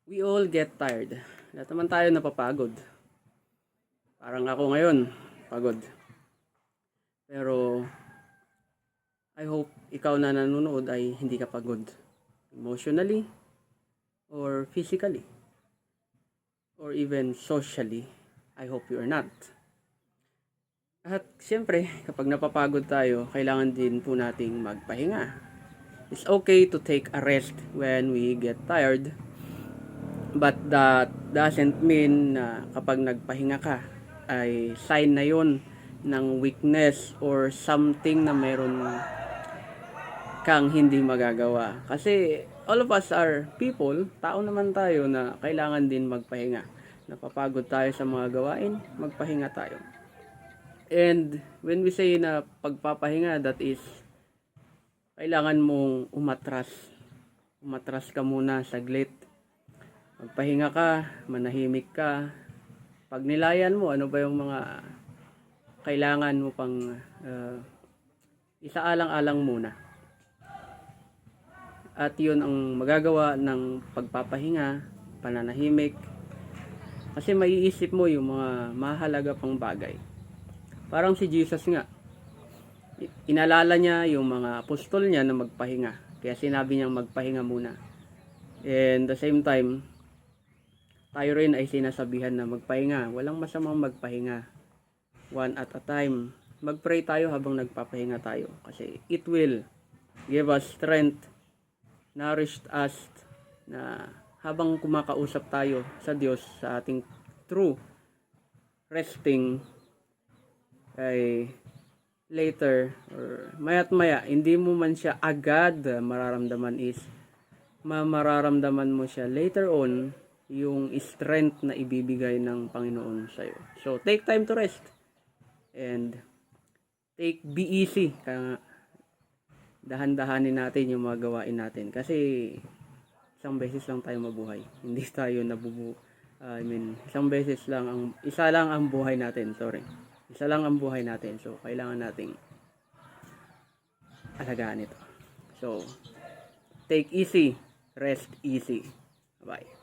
We all get tired. Lahat naman tayo napapagod. Parang ako ngayon, pagod. Pero, I hope ikaw na nanonood ay hindi ka pagod. Emotionally, or physically, or even socially. I hope you are not. At siyempre, kapag napapagod tayo, kailangan din po nating magpahinga. It's okay to take a rest when we get tired. But that doesn't mean na kapag nagpahinga ka ay sign na yon ng weakness or something na meron kang hindi magagawa. Kasi all of us are people, tao naman tayo na kailangan din magpahinga. Napapagod tayo sa mga gawain, magpahinga tayo. And when we say na pagpapahinga, that is kailangan mong umatras. Umatras ka muna saglit. Magpahinga ka, manahimik ka. Pag nilayan mo, ano ba yung mga kailangan mo pang isaalang-alang muna. At yun ang magagawa ng pagpapahinga, pananahimik. Kasi maiisip mo yung mga mahalaga pang bagay. Parang si Jesus nga, inalala niya yung mga apostol niya na magpahinga. Kaya sinabi niyang magpahinga muna. And the same time, tayo rin ay sinasabihan na magpahinga. Walang masamang magpahinga. One at a time. Mag-pray tayo habang nagpapahinga tayo. Kasi it will give us strength, nourish us, na habang kumakausap tayo sa Diyos sa ating true resting, ay later or maya't maya, hindi mo man siya agad mararamdaman is mararamdaman mo siya later on yung strength na ibibigay ng Panginoon sa iyo. So, take time to rest. And be easy. Kaya dahan-dahanin natin yung mga gawain natin. Kasi isang beses lang tayo mabuhay. Hindi tayo isa lang ang buhay natin. Isa lang ang buhay natin. So, kailangan nating alagaan ito. So, take easy. Rest easy. Bye.